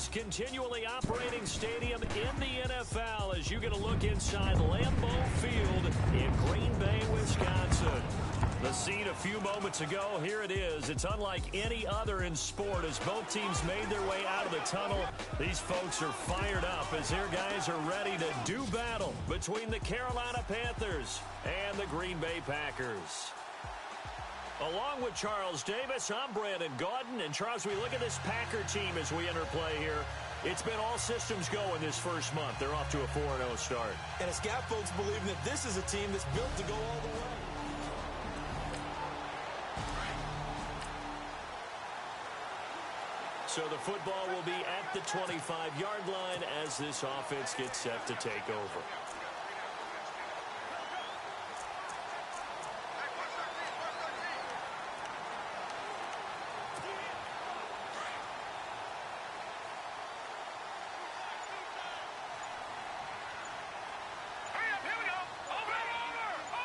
most continually operating stadium in the NFL as you get a look inside Lambeau Field in Green Bay, Wisconsin. The scene a few moments ago, here it is. It's unlike any other in sport as both teams made their way out of the tunnel. These folks are fired up as their guys are ready to do battle between the Carolina Panthers and the Green Bay Packers. Along with Charles Davis, I'm Brandon Gaudin. And Charles, we look at this Packer team as we enter play here. It's been all systems go in this first month. They're off to a 4-0 start. And it's got folks believing that this is a team that's built to go all the way. So the football will be at the 25-yard line as this offense gets set to take over.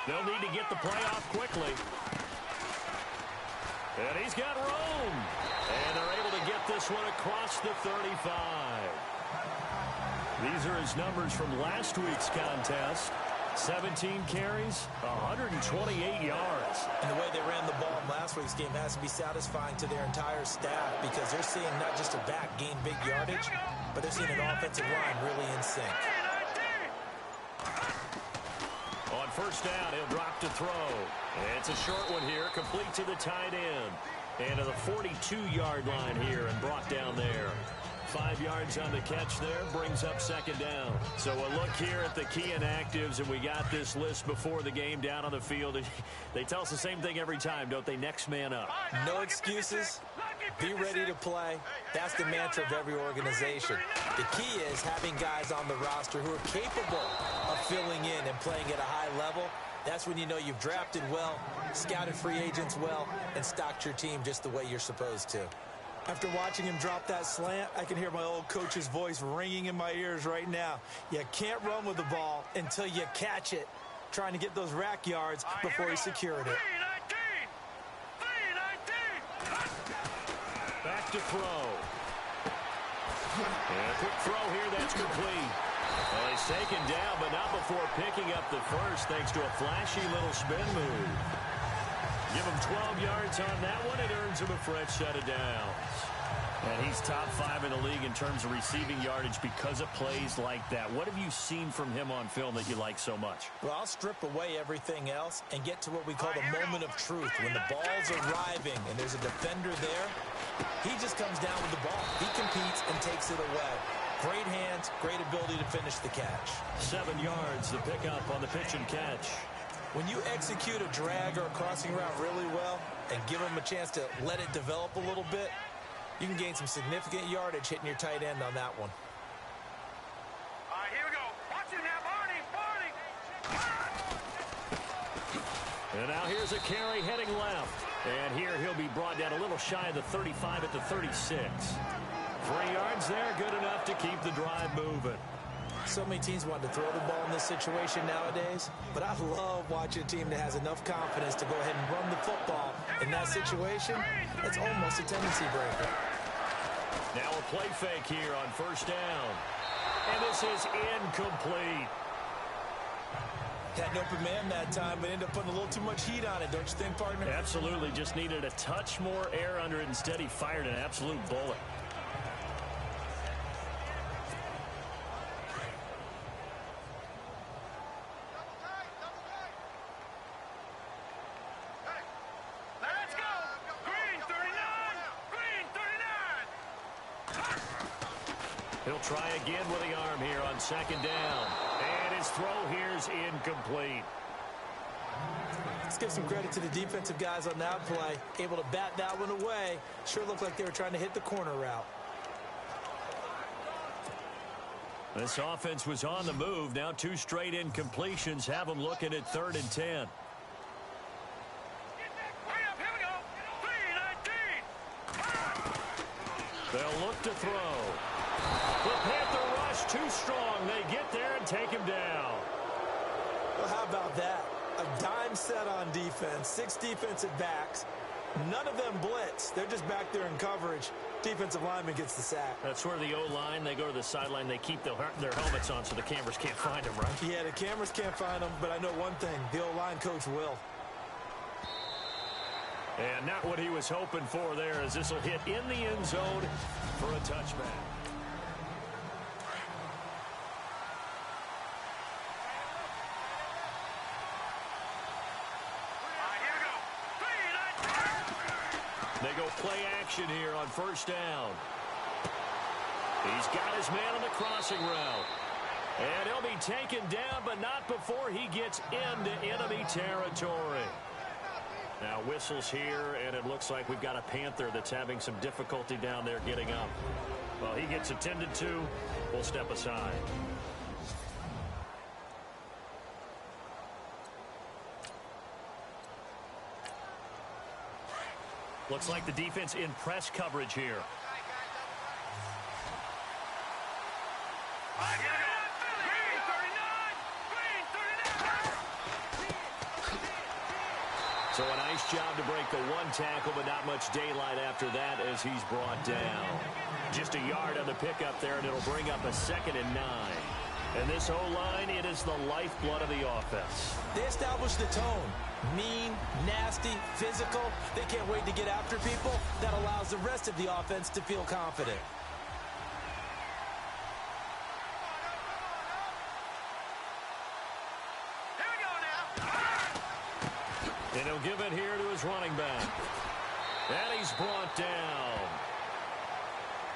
They'll need to get the play off quickly. And he's got room. And they're able to get this one across the 35. These are his numbers from last week's contest. 17 carries, 128 yards. And the way they ran the ball in last week's game has to be satisfying to their entire staff because they're seeing not just a back gain big yardage, but they're seeing an offensive line really in sync. On first down, he'll drop to throw. It's a short one here, complete to the tight end. And to the 42-yard line here and brought down there. 5 yards on the catch there, brings up second down. So a look here at the key inactives, and we got this list before the game down on the field. They tell us the same thing every time, don't they? Next man up. No excuses. Be ready to play. That's the mantra of every organization. The key is having guys on the roster who are capable of filling in and playing at a high level. That's when you know you've drafted well, scouted free agents well, and stocked your team just the way you're supposed to. After watching him drop that slant, I can hear my old coach's voice ringing in my ears right now. You can't run with the ball until you catch it, trying to get those rack yards before he secured it. Back to throw. And a quick throw here, that's complete. Well, he's taken down, but not before picking up the first, thanks to a flashy little spin move. Give him 12 yards on that one. It earns him a fresh set of downs. And he's top 5 in the league in terms of receiving yardage because of plays like that. What have you seen from him on film that you like so much? Well, I'll strip away everything else and get to what we call the moment of truth. When the ball's arriving and there's a defender there, he just comes down with the ball. He competes and takes it away. Great hands, great ability to finish the catch. 7 yards, the pickup on the pitch and catch. When you execute a drag or a crossing route really well and give them a chance to let it develop a little bit, you can gain some significant yardage hitting your tight end on that one. All right, here we go. Watch it now, Barney. And now here's a carry heading left. And here he'll be brought down a little shy of the 35 at the 36. 3 yards there, good enough to keep the drive moving. So many teams want to throw the ball in this situation nowadays, but I love watching a team that has enough confidence to go ahead and run the football. In that situation, it's almost a tendency breaker. Now a play fake here on first down. And this is incomplete. Had an open man that time, but ended up putting a little too much heat on it, don't you think, partner? Absolutely, just needed a touch more air under it. Instead, he fired an absolute bullet. He'll try again with the arm here on second down. And his throw here is incomplete. Let's give some credit to the defensive guys on that play. Able to bat that one away. Sure looked like they were trying to hit the corner route. This offense was on the move. Now 2 straight incompletions have them looking at 3rd and 10. They'll look to throw. The Panther rush too strong. They get there and take him down. Well, how about that? A dime set on defense. 6 defensive backs. None of them blitz. They're just back there in coverage. Defensive lineman gets the sack. That's where the O-line, they go to the sideline, they keep their helmets on so the cameras can't find them, right? Yeah, the cameras can't find them, but I know one thing, the O-line coach will. And not what he was hoping for there, as this will hit in the end zone for a touchback. They go play action here on first down. He's got his man on the crossing route. And he'll be taken down, but not before he gets into enemy territory. Now whistles here, and it looks like we've got a Panther that's having some difficulty down there getting up. Well, he gets attended to. We'll step aside. Looks like the defense in press coverage here. So a nice job to break the one tackle, but not much daylight after that as he's brought down. Just a yard on the pickup there, and it'll bring up a 2nd and 9. And this O-line, it is the lifeblood of the offense. They established the tone. Mean, nasty, physical. They can't wait to get after people. That allows the rest of the offense to feel confident. And he'll give it here to his running back. And he's brought down.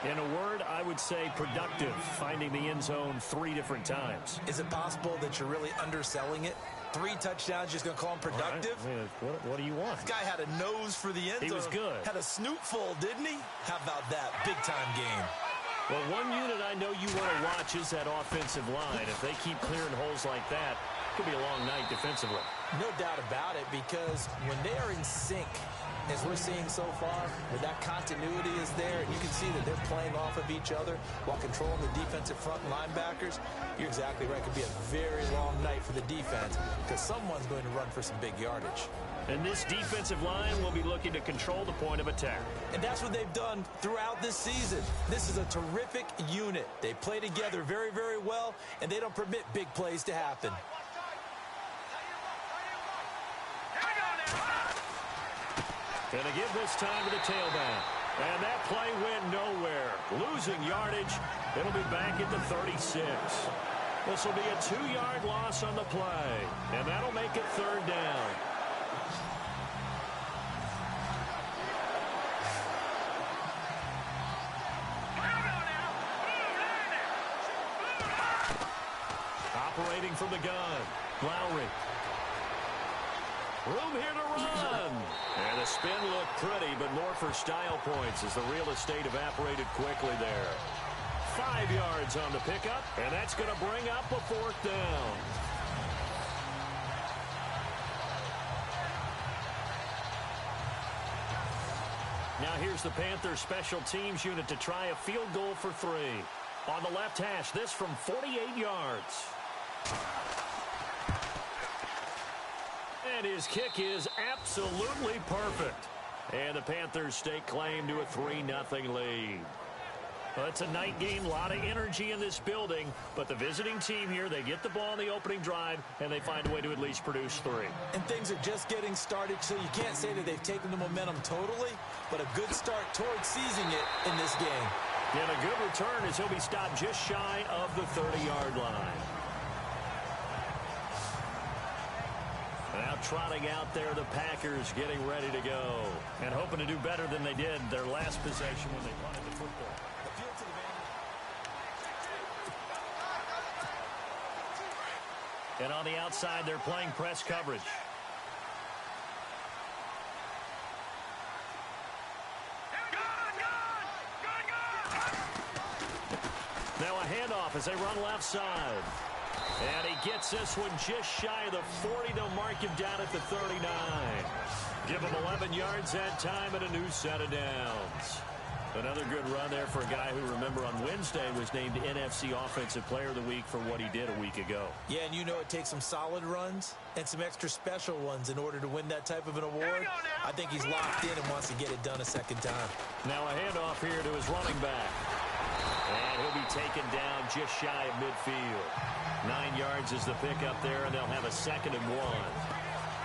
In a word, I would say productive, finding the end zone 3 different times. Is it possible that you're really underselling it? 3 touchdowns, just going to call him productive? Right. I mean, what do you want? This guy had a nose for the end zone. He was good. Had a snoot full, didn't he? How about that? Big-time game. Well, one unit I know you want to watch is that offensive line. If they keep clearing holes like that, it could be a long night defensively. No doubt about it, because when they are in sync, as we're seeing so far, where that continuity is there, and you can see that they're playing off of each other while controlling the defensive front linebackers, you're exactly right. It could be a very long night for the defense because someone's going to run for some big yardage. And this defensive line will be looking to control the point of attack. And that's what they've done throughout this season. This is a terrific unit. They play together very, very well, and they don't permit big plays to happen. And to give this time to the tailback. And that play went nowhere. Losing yardage. It'll be back at the 36. This will be a 2-yard loss on the play. And that'll make it 3rd down. Operating from the gun. Lowry. Room here to run. And the spin looked pretty, but more for style points as the real estate evaporated quickly there. 5 yards on the pickup, and that's going to bring up a 4th down. Now here's the Panthers special teams unit to try a field goal for 3. On the left hash, this from 48 yards. And his kick is absolutely perfect. And the Panthers stake claim to a 3-0 lead. Well, it's a night game, a lot of energy in this building, but the visiting team here, they get the ball on the opening drive, and they find a way to at least produce 3. And things are just getting started, so you can't say that they've taken the momentum totally, but a good start towards seizing it in this game. And a good return as he'll be stopped just shy of the 30-yard line. Now trotting out there, the Packers getting ready to go and hoping to do better than they did their last possession when they punted the football. And on the outside, they're playing press coverage. Now a handoff as they run left side. And he gets this one just shy of the 40. They'll mark him down at the 39. Give him 11 yards that time and a new set of downs. Another good run there for a guy who, remember, on Wednesday was named NFC Offensive Player of the Week for what he did a week ago. Yeah, and you know it takes some solid runs and some extra special ones in order to win that type of an award. I think he's locked in and wants to get it done a second time. Now a handoff here to his running back. And he'll be taken down just shy of midfield. 9 yards is the pickup there, and they'll have a 2nd and 1.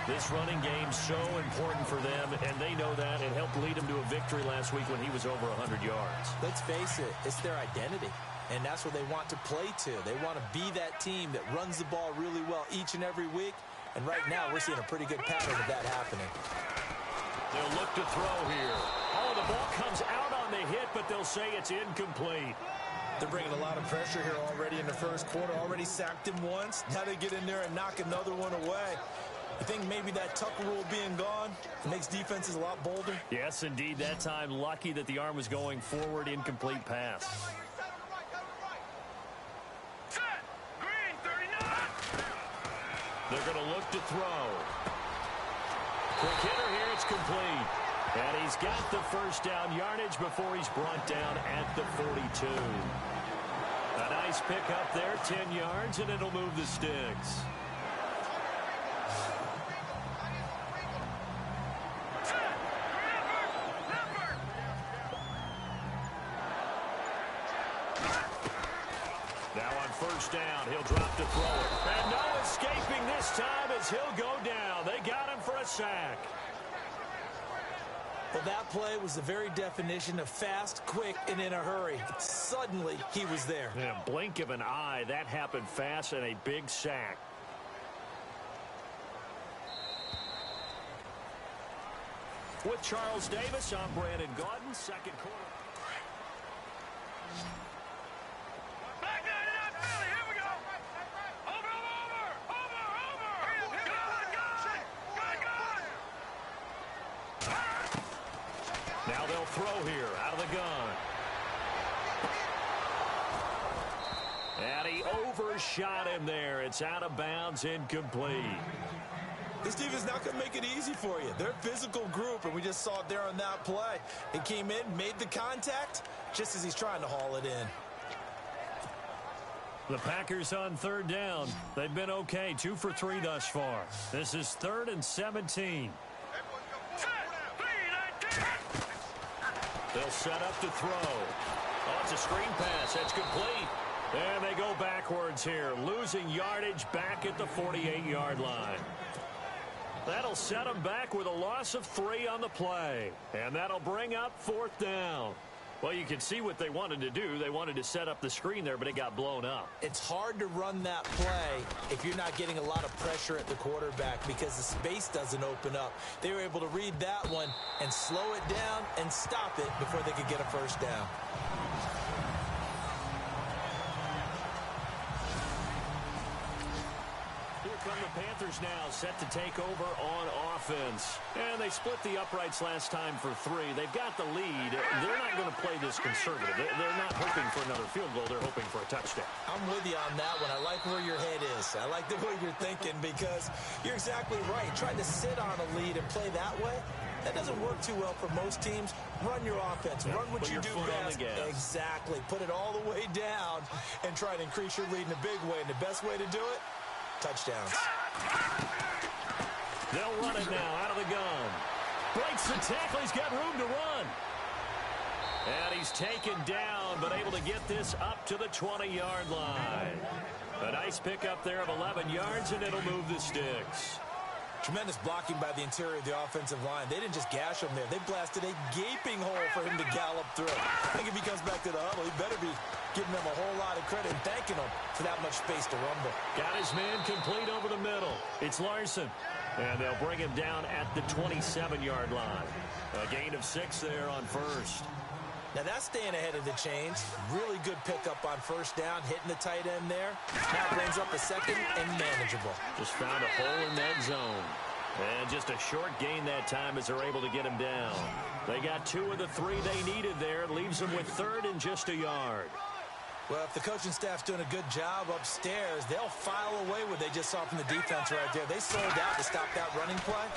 This running game's so important for them, and they know that. It helped lead them to a victory last week when he was over 100 yards. Let's face it, it's their identity, and that's what they want to play to. They want to be that team that runs the ball really well each and every week, and right now we're seeing a pretty good pattern of that happening. They'll look to throw here. Oh, the ball comes out on the hit, but they'll say it's incomplete. They're bringing a lot of pressure here already in the first quarter. Already sacked him once. Now they get in there and knock another one away. I think maybe that Tucker rule being gone makes defenses a lot bolder. Yes, indeed. That time, lucky that the arm was going forward. Incomplete pass. Set. Green, 39. They're going to look to throw. Quick hitter here. It's complete. And he's got the first down yardage before he's brought down at the 42. A nice pick up there, 10 yards, and it'll move the sticks. First down, he'll drop to throw it. And no escaping this time as he'll go down. They got him for a sack. Well, that play was the very definition of fast, quick, and in a hurry. Suddenly, he was there. In a blink of an eye, that happened fast and a big sack. With Charles Davis, I'm Brandon Gaudin, second quarter. Now they'll throw here out of the gun. And he overshot him there. It's out of bounds, incomplete. This team is not going to make it easy for you. They're a physical group, and we just saw it there on that play. He came in, made the contact, just as he's trying to haul it in. The Packers on third down. They've been okay, 2 for 3 thus far. This is 3rd and 17. They'll set up to throw. Oh, it's a screen pass. That's complete. And they go backwards here, losing yardage back at the 48-yard line. That'll set them back with a loss of 3 on the play. And that'll bring up 4th down. Well, you can see what they wanted to do. They wanted to set up the screen there, but it got blown up. It's hard to run that play if you're not getting a lot of pressure at the quarterback because the space doesn't open up. They were able to read that one and slow it down and stop it before they could get a first down. Come the Panthers now, set to take over on offense. And they split the uprights last time for 3. They've got the lead. They're not going to play this conservative. They're not hoping for another field goal. They're hoping for a touchdown. I'm with you on that one. I like where your head is. I like the way you're thinking because you're exactly right. Trying to sit on a lead and play that way, that doesn't work too well for most teams. Run your offense. Run what you do best. Exactly. Put it all the way down and try to increase your lead in a big way. And the best way to do it, touchdowns. They'll run it now out of the gun. Breaks the tackle. He's got room to run. And he's taken down, but able to get this up to the 20-yard line. A nice pickup there of 11 yards, and it'll move the sticks. Tremendous blocking by the interior of the offensive line. They didn't just gash him there. They blasted a gaping hole for him to gallop through. I think if he comes back to the huddle, he better be giving them a whole lot of credit and thanking them for that much space to rumble. Got his man complete over the middle. It's Larson. And they'll bring him down at the 27-yard line. A gain of 6 there on first. Now that's staying ahead of the chains. Really good pickup on first down, hitting the tight end there. Now brings up a second and manageable. Just found a hole in that zone. And just a short gain that time as they're able to get him down. They got 2 of the 3 they needed there. Leaves them with 3rd and just a yard. Well, if the coaching staff's doing a good job upstairs, they'll file away what they just saw from the defense right there. They sold out to stop that running play.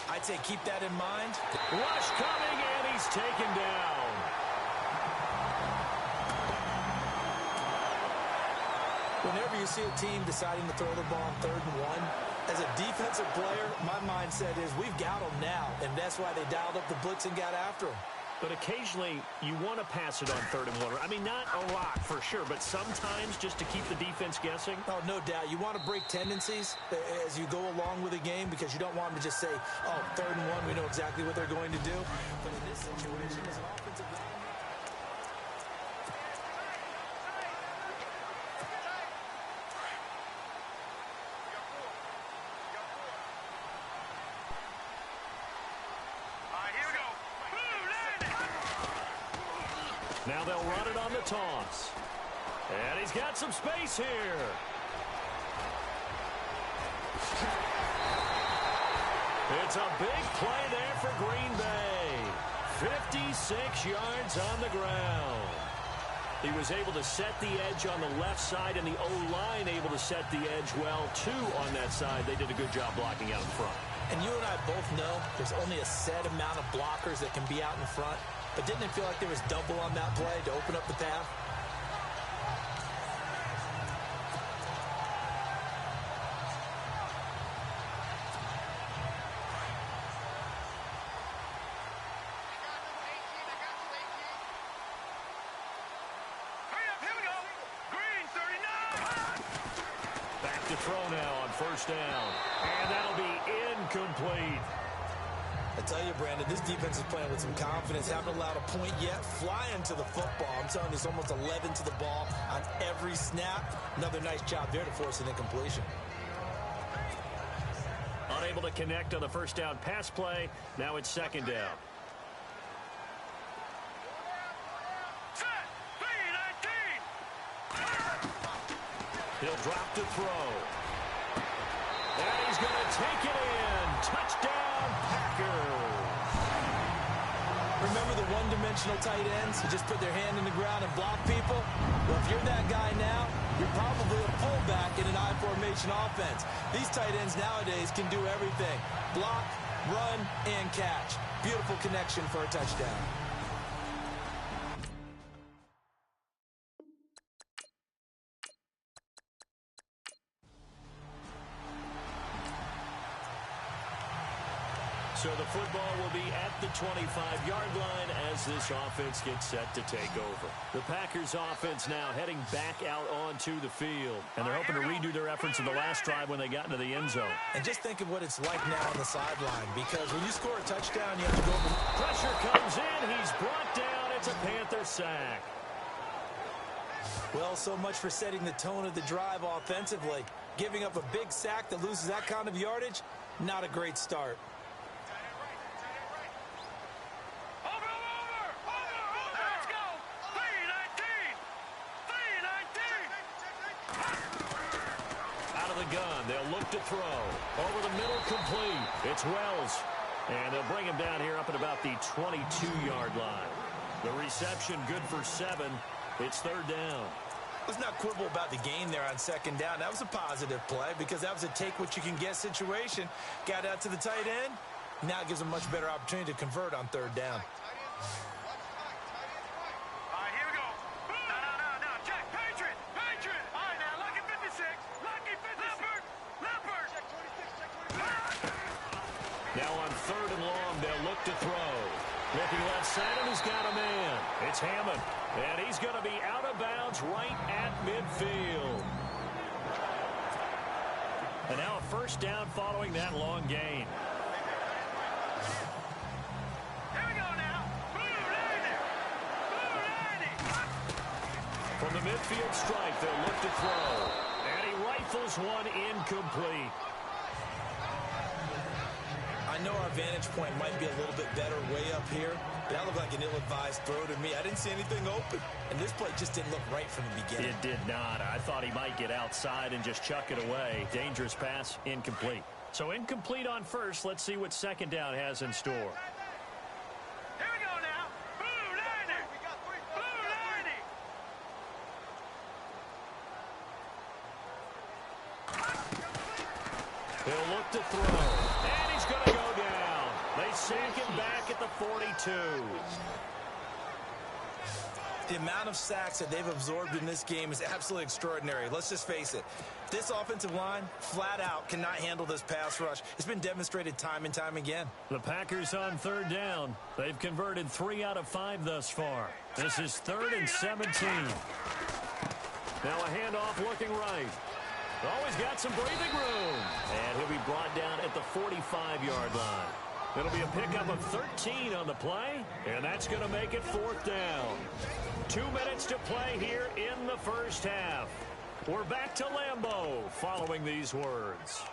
I'd say keep that in mind. Rush coming, and he's taken down. you see a team deciding to throw the ball on 3rd and 1, as a defensive player, my mindset is we've got them now, and that's why they dialed up the blitz and got after them. But occasionally, you want to pass it on 3rd and 1. I mean, not a lot for sure, but sometimes just to keep the defense guessing. Oh, no doubt. You want to break tendencies as you go along with a game because you don't want them to just say, oh, 3rd and 1, we know exactly what they're going to do. But in this situation, as an offensive line, now they'll run it on the toss. And he's got some space here. It's a big play there for Green Bay. 56 yards on the ground. He was able to set the edge on the left side, and the O-line able to set the edge well, too, on that side. They did a good job blocking out in front. And you and I both know there's only a set amount of blockers that can be out in front. But didn't it feel like there was double on that play to open up the path? Back to throw now on 1st down. And that'll be incomplete. I tell you, Brandon, this defense is playing with some confidence. Haven't allowed a point yet. Flying to the football. I'm telling you, it's almost 11 to the ball on every snap. Another nice job there to force an incompletion. Unable to connect on the 1st down pass play. Now it's 2nd down. He'll drop to throw. And he's going to take it in. Touchdown, Packers. Remember the one-dimensional tight ends who just put their hand in the ground and block people? Well, if you're that guy now, you're probably a fullback in an I-formation offense. These tight ends nowadays can do everything. Block, run, and catch. Beautiful connection for a touchdown. So the football will be at the 25-yard line as this offense gets set to take over. The Packers offense now heading back out onto the field. And they're hoping to redo their efforts in the last drive when they got into the end zone. And just think of what it's like now on the sideline, because when you score a touchdown, you have to go over. Pressure comes in. He's brought down. It's a Panther sack. Well, so much for setting the tone of the drive offensively. Giving up a big sack that loses that kind of yardage, not a great start. Gun. They'll look to throw. Over the middle, complete. It's Wells. And they'll bring him down here up at about the 22-yard line. The reception good for 7. It's 3rd down. Let's not quibble about the gain there on 2nd down. That was a positive play because that was a take-what-you-can-get situation. Got out to the tight end. Now it gives them a much better opportunity to convert on 3rd down. Now on 3rd and long, they'll look to throw. Looking left side, and he's got a man. It's Hammond, and he's going to be out of bounds right at midfield. And now a 1st down following that long gain. Here we go now. From the midfield strike, they'll look to throw. And he rifles one incomplete. I know our vantage point might be a little bit better way up here, but that looked like an ill-advised throw to me. I didn't see anything open, and this play just didn't look right from the beginning. It did not. I thought he might get outside and just chuck it away. Dangerous pass, incomplete. So incomplete on 1st. Let's see what 2nd down has in store. Here we go now. Blue 90. Blue 90. He'll look to throw. And he's going to go down. They sink him back at the 42. The amount of sacks that they've absorbed in this game is absolutely extraordinary. Let's just face it. This offensive line, flat out, cannot handle this pass rush. It's been demonstrated time and time again. The Packers on third down. They've converted 3 out of 5 thus far. This is 3rd and 17. Now a handoff looking right. Always got some breathing room. And he'll be brought down at the 45-yard line. It'll be a pickup of 13 on the play, and that's going to make it 4th down. 2 minutes to play here in the first half. We're back to Lambeau following these words.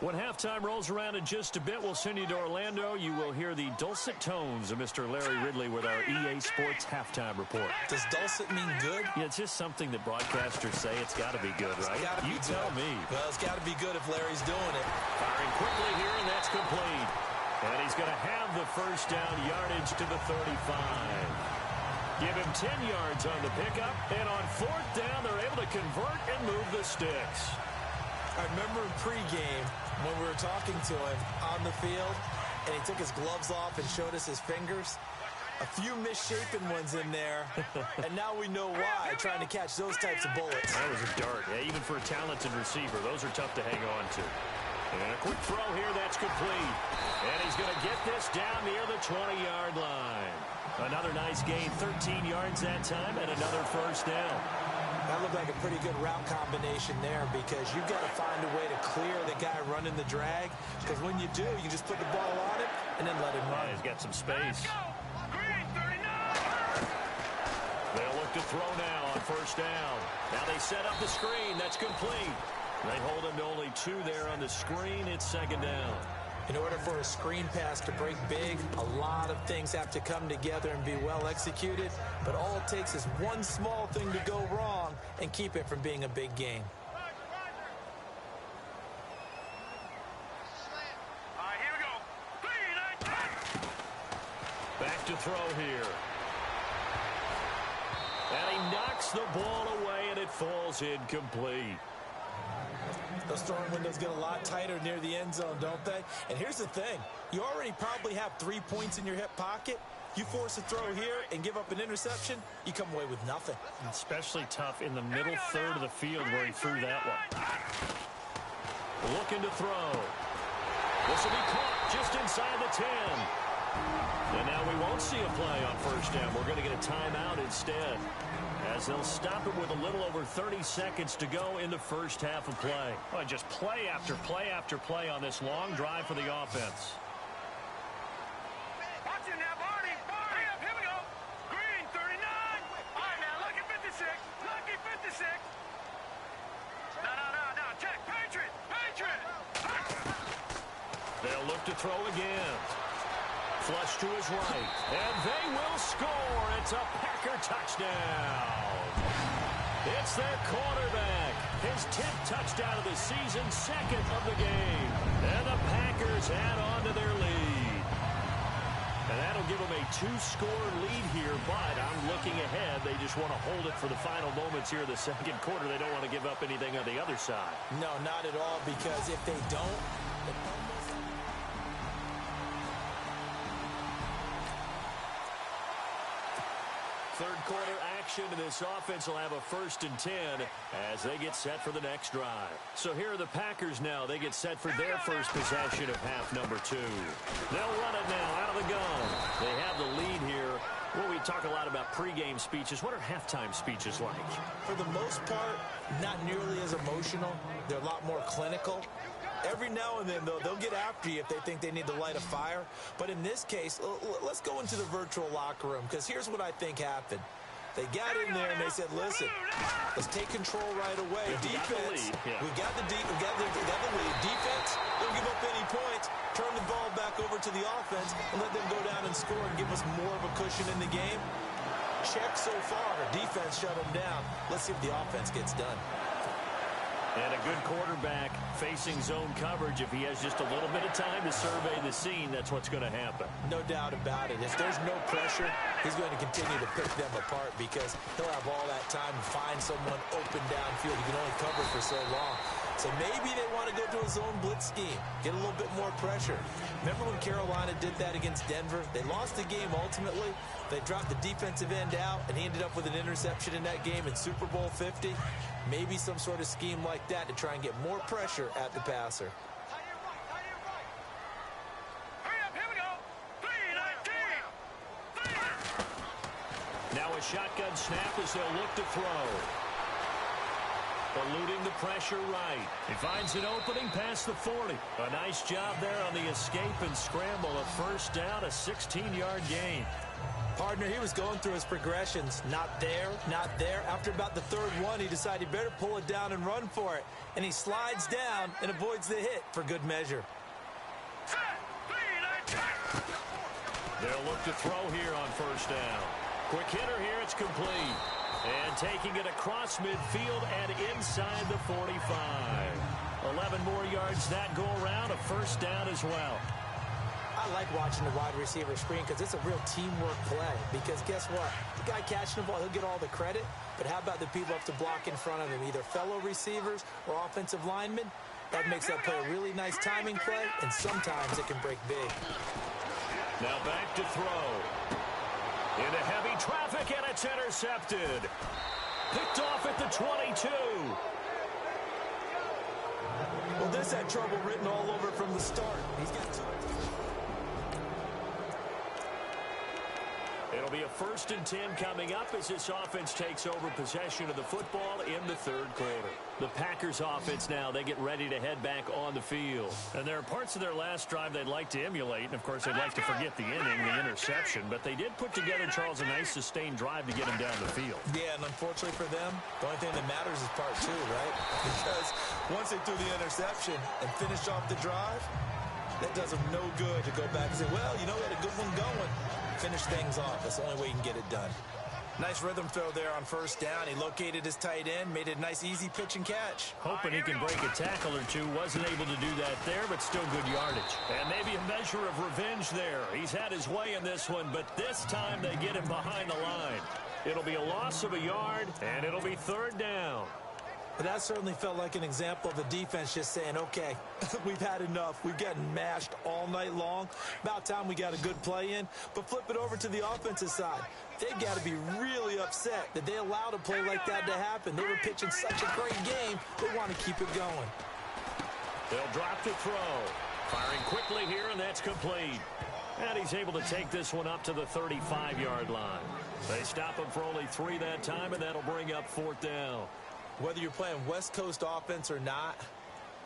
When halftime rolls around in just a bit, we'll send you to Orlando. You will hear the dulcet tones of Mr. Larry Ridley with our EA Sports halftime report. Does dulcet mean good? Yeah, it's just something that broadcasters say. It's got to be good, right? You tell me. Well, it's got to be good if Larry's doing it. Firing quickly here, and that's complete. And he's going to have the first down, yardage to the 35. Give him 10 yards on the pickup, and on 4th down, they're able to convert and move the sticks. I remember in pregame when we were talking to him on the field, and he took his gloves off and showed us his fingers. A few misshapen ones in there, and now we know why, trying to catch those types of bullets. That was a dart. Yeah, even for a talented receiver, those are tough to hang on to. And a quick throw here, that's complete. And he's going to get this down near the 20-yard line. Another nice gain, 13 yards that time, and another first down. That looked like a pretty good route combination there, because you've got to find a way to clear the guy running the drag, because when you do, you just put the ball on him and then let him run. He's got some space. They'll look to throw now on first down. Now they set up the screen. That's complete. They hold him to only 2 there on the screen. It's 2nd down. In order for a screen pass to break big, a lot of things have to come together and be well executed. But all it takes is one small thing to go wrong and keep it from being a big gain. All right, here we go. Back to throw here. And he knocks the ball away, and it falls incomplete. Those throwing windows get a lot tighter near the end zone, don't they? And here's the thing. You already probably have 3 points in your hip pocket. You force a throw here and give up an interception, you come away with nothing. Especially tough in the middle third of the field where he threw that one. Looking to throw. This will be caught just inside the 10. And now we won't see a play on first down. We're going to get a timeout instead, as they'll stop it with a little over 30 seconds to go in the first half of play. Well, just play after play after play on this long drive for the offense. Watch it now, Barney. Barney, here we go. Green, 39. All right, now, lucky 56. Lucky 56. No. Check. Patriot. They'll look to throw again. Flush to his right. And they will score. It's a Packer touchdown. It's their quarterback. His 10th touchdown of the season, 2nd of the game. And the Packers add on to their lead. And that'll give them a 2-score lead here, but I'm looking ahead. They just want to hold it for the final moments here in the 2nd quarter. They don't want to give up anything on the other side. No, not at all, because if they don't, Third quarter action, and this offense will have a 1st and 10 as they get set for the next drive. So here are the Packers now. They get set for their first possession of half number 2. They'll run it now out of the gun. They have the lead here. Well, we talk a lot about pregame speeches. What are halftime speeches like? For the most part, not nearly as emotional. They're a lot more clinical. Every now and then, though, they'll get after you if they think they need to light a fire. But in this case, let's go into the virtual locker room, because here's what I think happened. They got in there and they said, listen, let's take control right away. Defense, we got the lead. Defense, don't give up any points. Turn the ball back over to the offense and let them go down and score and give us more of a cushion in the game. Check so far. Defense shut them down. Let's see if the offense gets done. And a good quarterback facing zone coverage. If he has just a little bit of time to survey the scene, that's what's going to happen. No doubt about it. If there's no pressure, he's going to continue to pick them apart because he'll have all that time to find someone open downfield. He can only cover for so long. So maybe they want to go to a zone blitz scheme, get a little bit more pressure. Remember when Carolina did that against Denver? They lost the game ultimately. They dropped the defensive end out, and he ended up with an interception in that game in Super Bowl 50. Maybe some sort of scheme like that to try and get more pressure at the passer. Hurry up, here we go. 3-19. Now a shotgun snap as they'll look to throw. Eluding the pressure right. He finds an opening past the 40. A nice job there on the escape and scramble. A first down, a 16-yard gain. Partner, he was going through his progressions. Not there, not there. After about the third one, he decided he better pull it down and run for it. And he slides down and avoids the hit for good measure. They'll look to throw here on first down. Quick hitter here, it's complete. And taking it across midfield and inside the 45. 11 more yards that go around, a first down as well. I like watching the wide receiver screen because it's a real teamwork play. Because guess what? The guy catching the ball, he'll get all the credit. But how about the people up to block in front of him, either fellow receivers or offensive linemen? That makes that play a really nice timing play, and sometimes it can break big. Now back to throw. Into heavy traffic, and it's intercepted. Picked off at the 22. Well, this had trouble written all over from the start. He's got two. It'll be a 1st and 10 coming up as this offense takes over possession of the football in the third quarter. The Packers offense now, they get ready to head back on the field. And there are parts of their last drive they'd like to emulate. And, of course, they'd like to forget the inning, the interception. But they did put together, Charles, a nice sustained drive to get them down the field. Yeah, and unfortunately for them, the only thing that matters is part 2, right? Because once they threw the interception and finished off the drive, that does them no good to go back and say, well, you know, we had a good one going. Finish things off. That's the only way you can get it done. Nice rhythm throw there on first down. He located his tight end, made it a nice, easy pitch and catch. Hoping he can break a tackle or two. Wasn't able to do that there, but still good yardage. And maybe a measure of revenge there. He's had his way in this one, but this time they get him behind the line. It'll be a loss of a yard, and it'll be 3rd down. But that certainly felt like an example of the defense just saying, okay, we've had enough. We've gotten mashed all night long. About time we got a good play in. But flip it over to the offensive side. They've got to be really upset that they allowed a play like that to happen. They were pitching such a great game, they want to keep it going. They'll drop to throw. Firing quickly here, and that's complete. And he's able to take this one up to the 35-yard line. They stop him for only 3 that time, and that'll bring up 4th down. Whether you're playing West Coast offense or not,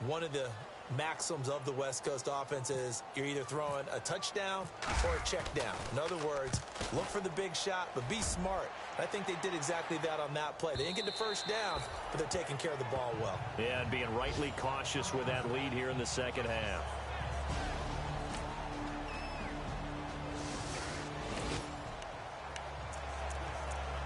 one of the maxims of the West Coast offense is you're either throwing a touchdown or a check down. In other words, look for the big shot, but be smart. I think they did exactly that on that play. They didn't get the first down, but they're taking care of the ball well. Yeah, and being rightly cautious with that lead here in the second half.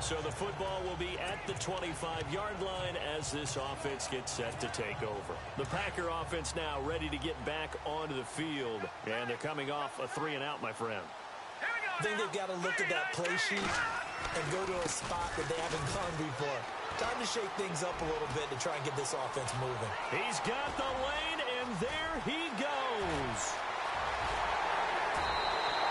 So the football will be at the 25-yard line as this offense gets set to take over. The Packer offense now ready to get back onto the field. And they're coming off a 3-and-out, my friend. I think they've got to look at that play sheet and go to a spot that they haven't gone before. Time to shake things up a little bit to try and get this offense moving. He's got the lane, and there he goes.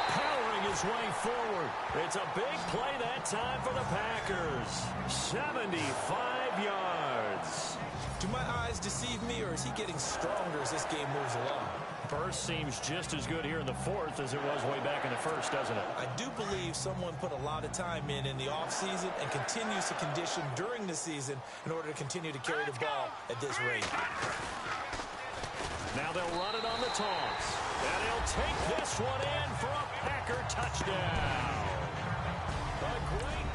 Powering his way forward. It's a big play that time for the Packers. 75 yards. Do my eyes deceive me, or is he getting stronger as this game moves along? First seems just as good here in the 4th as it was way back in the 1st, doesn't it? I do believe someone put a lot of time in the offseason and continues to condition during the season in order to continue to carry the ball at this rate. Now they'll run it on the toss. And he'll take this one in for a Packer touchdown. A great...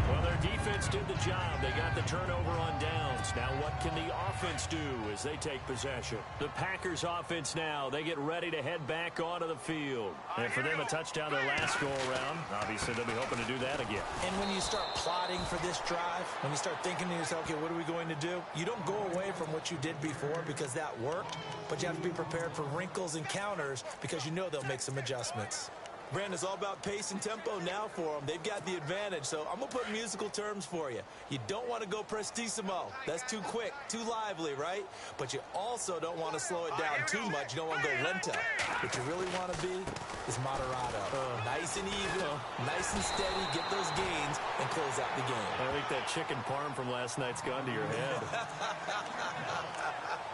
Well, they're defense did the job. They got the turnover on downs. Now what can the offense do as they take possession? The Packers offense now, they get ready to head back onto the field. And for them, a touchdown their last go-around. Obviously, they'll be hoping to do that again. And when you start plotting for this drive, when you start thinking to yourself, okay, what are we going to do? You don't go away from what you did before because that worked, but you have to be prepared for wrinkles and counters because you know they'll make some adjustments. Brandon, it's all about pace and tempo now for them. They've got the advantage, so I'm going to put musical terms for you. You don't want to go prestissimo. That's too quick, too lively, right? But you also don't want to slow it down too much. You don't want to go lento. What you really want to be is moderato. Nice and even, nice and steady, get those gains, and close out the game. I think that chicken parm from last night's gone to your head.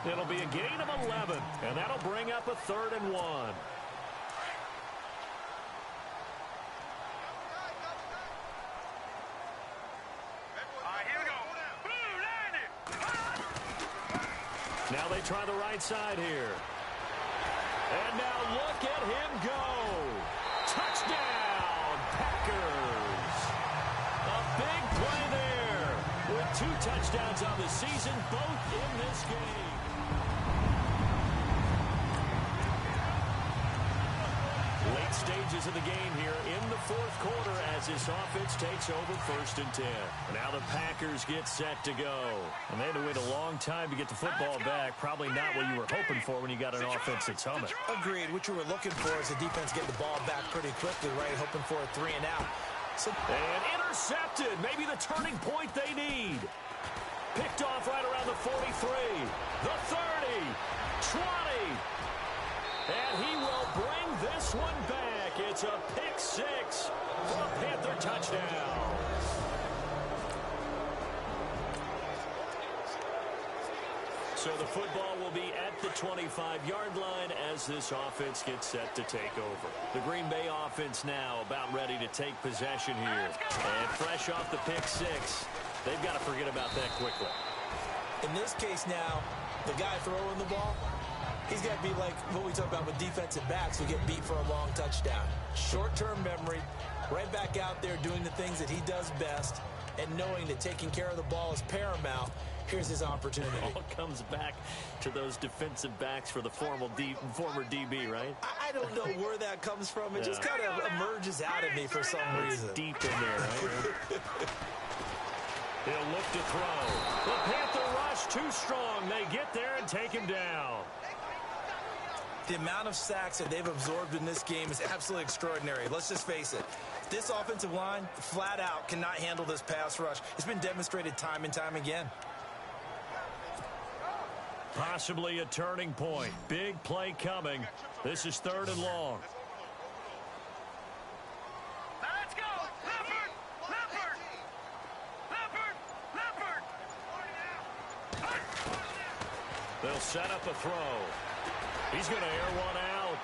It'll be a gain of 11, and that'll bring up a 3rd and 1. Now they try the right side here. And now look at him go. Touchdown, Packers. A big play there with 2 touchdowns on the season, both in this game. Late stages of the game here in the 4th quarter as this offense takes over 1st and 10. Now the Packers get set to go. And they had to wait a long time to get the football back. Probably not what you were hoping for when you got an offense that's humming. Agreed. What you were looking for is the defense getting the ball back pretty quickly, right? Hoping for a 3 and out. And intercepted. Maybe the turning point they need. Picked off right around the 43. The 30. 20. And he will bring this one back. It's a pick 6 for a Panther touchdown. So the football will be at the 25-yard line as this offense gets set to take over. The Green Bay offense now about ready to take possession here. And fresh off the pick 6, they've got to forget about that quickly. In this case now, the guy throwing the ball, he's got to be like what we talk about with defensive backs who get beat for a long touchdown. Short-term memory, right back out there doing the things that he does best, and knowing that taking care of the ball is paramount. Here's his opportunity. It all comes back to those defensive backs for the former DB, right? I don't know where that comes from. It just kind of emerges out of me for some reason. Deep in there, right? He'll look to throw. The Panther rush too strong. They get there and take him down. The amount of sacks that they've absorbed in this game is absolutely extraordinary. Let's just face it. This offensive line, flat out, cannot handle this pass rush. It's been demonstrated time and time again. Possibly a turning point. Big play coming. This is 3rd and long. Let's go! Leopard! They'll set up a throw. He's going to air one out.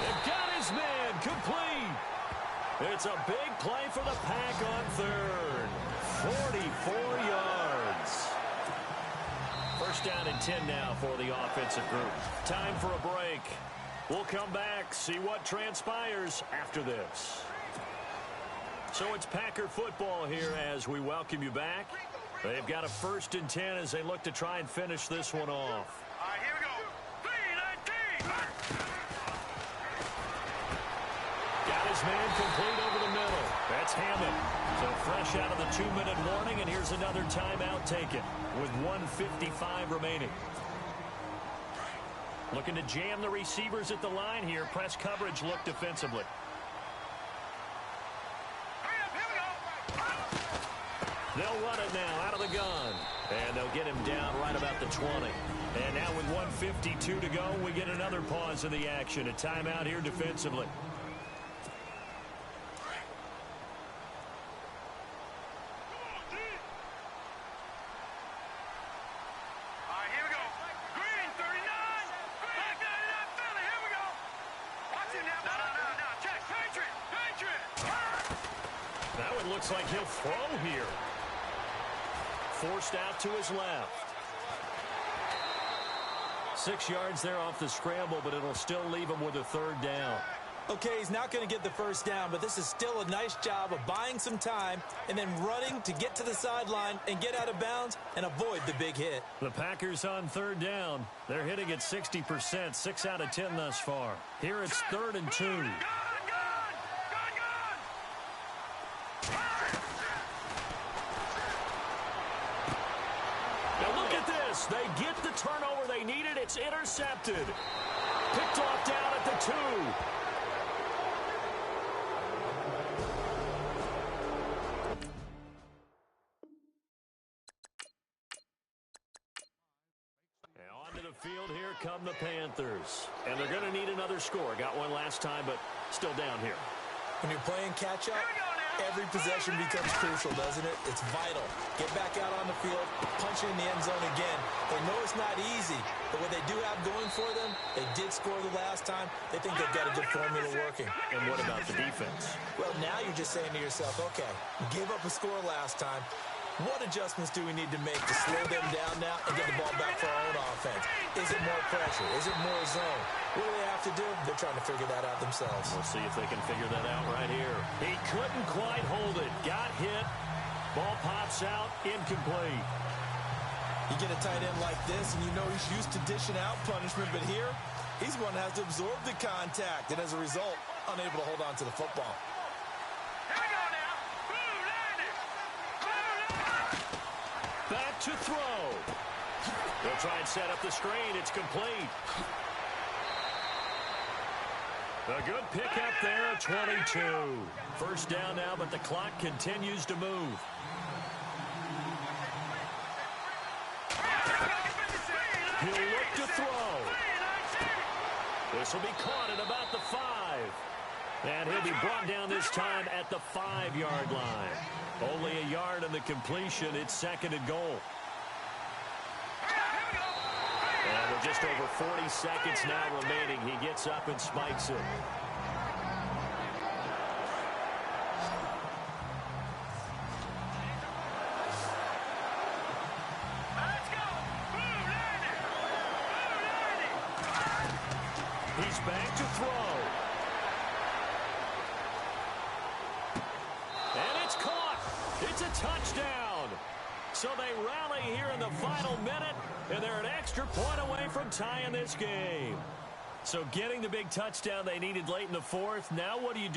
They've got his man complete. It's a big play for the Pack on 3rd. 44 yards. First down and 10 now for the offensive group. Time for a break. We'll come back, see what transpires after this. So it's Packer football here as we welcome you back. They've got a 1st and 10 as they look to try and finish this one off. All right, here we go. 3-19. Got his man complete over the middle. That's Hammond. So fresh out of the 2-minute warning, and here's another timeout taken with 1:55 remaining. Looking to jam the receivers at the line here. Press coverage look defensively. They'll run it now out of the gun. And they'll get him down right about the 20. And now with 1:52 to go, we get another pause in the action. A timeout here defensively. Looks like he'll throw here. Forced out to his left. 6 yards there off the scramble, but it'll still leave him with a 3rd down. Okay, he's not going to get the first down, but this is still a nice job of buying some time and then running to get to the sideline and get out of bounds and avoid the big hit. The Packers on third down. They're hitting at 60%, 6 out of 10 thus far. Here it's 3rd and 2. Now look at this. They get the turnover they needed. It's intercepted. Picked off down at the 2. Field, here come the Panthers. And they're going to need another score. Got one last time, but still down here. When you're playing catch-up, every possession becomes crucial, doesn't it? It's vital. Get back out on the field, punch it in the end zone again. They know it's not easy, but what they do have going for them, they did score the last time. They think they've got a good formula working. And what about the defense? Well, now you're just saying to yourself, okay, gave up a score last time. What adjustments do we need to make to slow them down now and get the ball back for our own offense? Is it more pressure? Is it more zone? What do they have to do? They're trying to figure that out themselves. We'll see if they can figure that out right here. He couldn't quite hold it. Got hit. Ball pops out. Incomplete. You get a tight end like this, and you know he's used to dishing out punishment, but here, he's one that has to absorb the contact, and as a result, unable to hold on to the football. Back to throw. They'll try and set up the screen. It's complete. A good pickup there, 22. First down now, but the clock continues to move. He'll look to throw. This will be caught at about the 5. And he'll be brought down this time at the 5-yard line. Only a yard on the completion. It's 2nd and goal. And with just over 40 seconds now remaining, he gets up and spikes it. He's back to throw. And it's caught. It's a touchdown. So they rally here in the final minute, and they're an extra point away from tying this game. So getting the big touchdown they needed late in the 4th. Now what do? You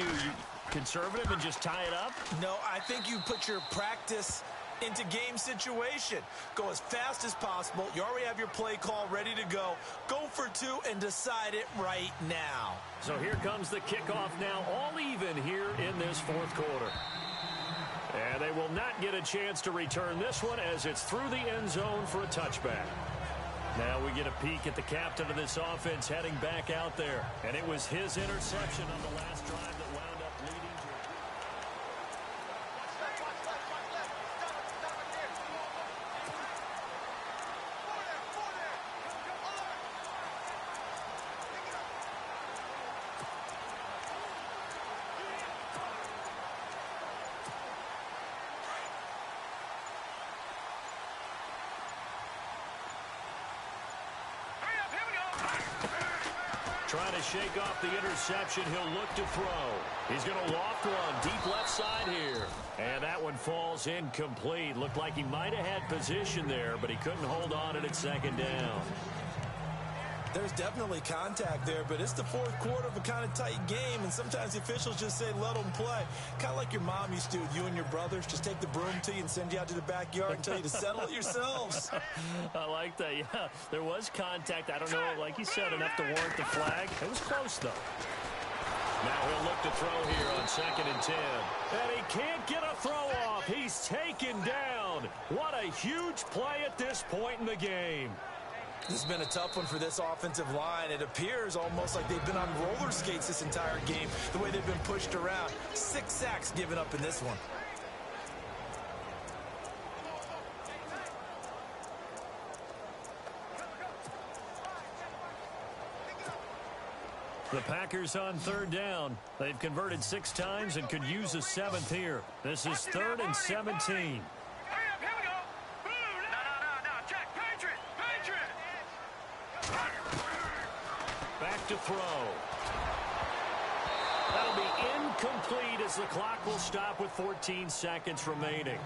conservative and just tie it up? No, I think you put your practice into game situation. Go as fast as possible. You already have your play call ready to go. Go for 2 and decide it right now. So here comes the kickoff now, all even here in this 4th quarter. And they will not get a chance to return this one as it's through the end zone for a touchback. Now we get a peek at the captain of this offense heading back out there. And it was his interception on the last drive that wound up leading to it. Trying to shake off the interception. He'll look to throw. He's going to loft one deep left side here. And that one falls incomplete. Looked like he might have had position there, but he couldn't hold on it at 2nd down. There's definitely contact there, but it's the 4th quarter of a kind of tight game, and sometimes the officials just say, let them play. Kind of like your mom used to with you and your brothers. Just take the broom to you and send you out to the backyard and tell you to settle it yourselves. I like that, yeah. There was contact. I don't know, like you said, enough to warrant the flag. It was close, though. Now he'll look to throw here on 2nd and 10. And he can't get a throw off. He's taken down. What a huge play at this point in the game. This has been a tough one for this offensive line. It appears almost like they've been on roller skates this entire game, the way they've been pushed around. 6 sacks given up in this one. The Packers on 3rd down. They've converted 6 times and could use a 7th here. This is 3rd and 17. Back to throw. That'll be incomplete as the clock will stop with 14 seconds remaining.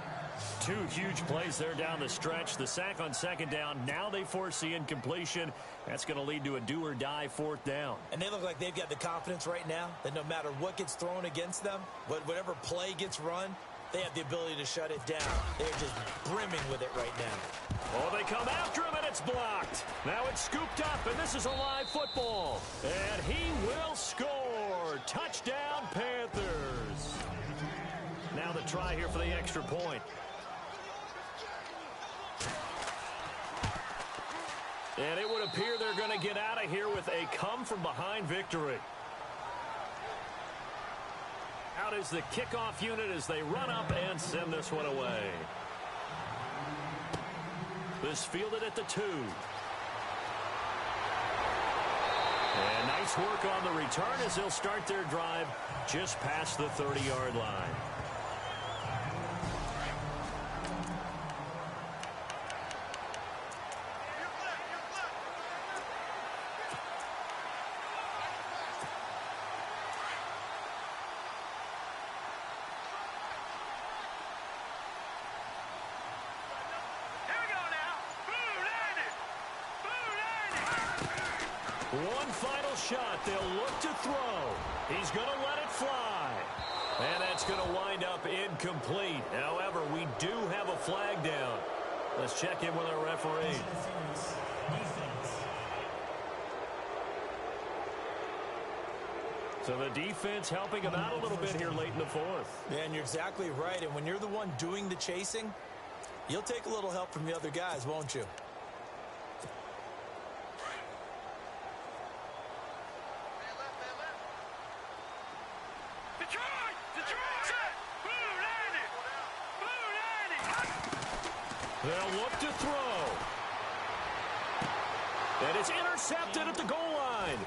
Two huge plays there down the stretch. The sack on second down. Now they force the incompletion. That's going to lead to a do-or-die fourth down. And they look like they've got the confidence right now that no matter what gets thrown against them, whatever play gets run, they have the ability to shut it down. They're just brimming with it right now. Oh, they come after him, and it's blocked. Now it's scooped up, and this is a live football. And he will score. Touchdown, Panthers. Now the try here for the extra point. And it would appear they're going to get out of here with a come-from-behind victory. Out is the kickoff unit as they run up and send this one away. This fielded at the 2. And nice work on the return as they'll start their drive just past the 30-yard line. One final shot. They'll look to throw. He's going to let it fly. And that's going to wind up incomplete. However, we do have a flag down. Let's check in with our referee. So the defense helping him out a little bit here late in the fourth. Yeah, and you're exactly right. And when you're the one doing the chasing, you'll take a little help from the other guys, won't you? They'll look to throw. And it's intercepted at the goal line.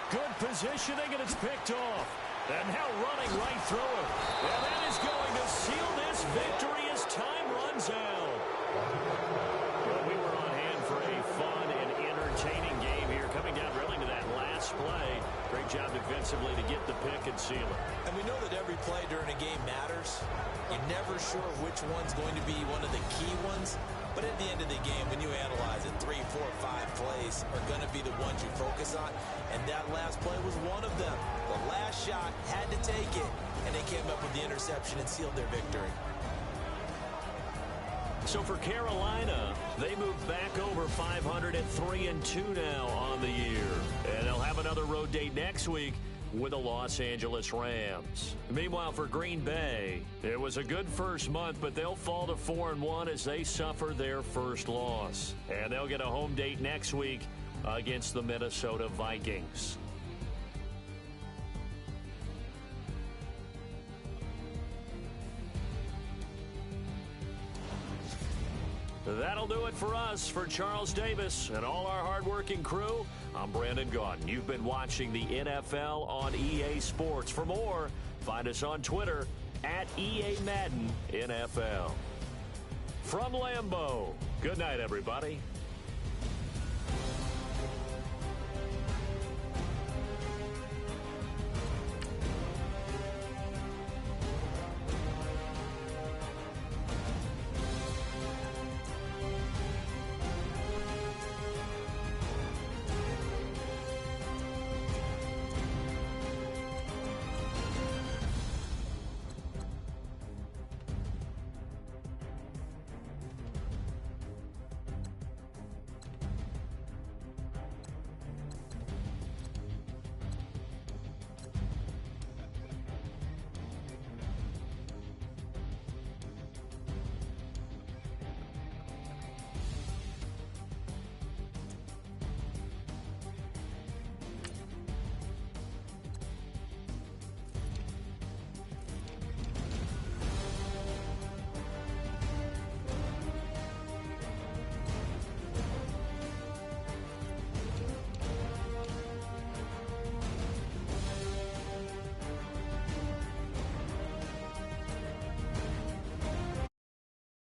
Good positioning, and it's picked off. And now running right through it. And that is going to seal this victory as time runs out. Well, we were on hand for a fun and entertaining game here. Coming down really to that last play. Great job defensively to get the pick and seal it. And we know that every play during a game matters. You're never sure which one's going to be one of the key ones. But at the end of the game, when you analyze it, 3, 4, 5 plays are going to be the ones you focus on. And that last play was one of them. The last shot had to take it, and they came up with the interception and sealed their victory. So for Carolina, they move back over 500 at 3-2 now on the year. And they'll have another road date next week with the Los Angeles Rams. Meanwhile, for Green Bay, it was a good first month, but they'll fall to 4-1 as they suffer their first loss. And they'll get a home date next week against the Minnesota Vikings. That'll do it for us. For Charles Davis and all our hardworking crew, I'm Brandon Gaudin. You've been watching the NFL on EA Sports. For more, find us on Twitter at EA Madden NFL. From Lambeau, good night, everybody.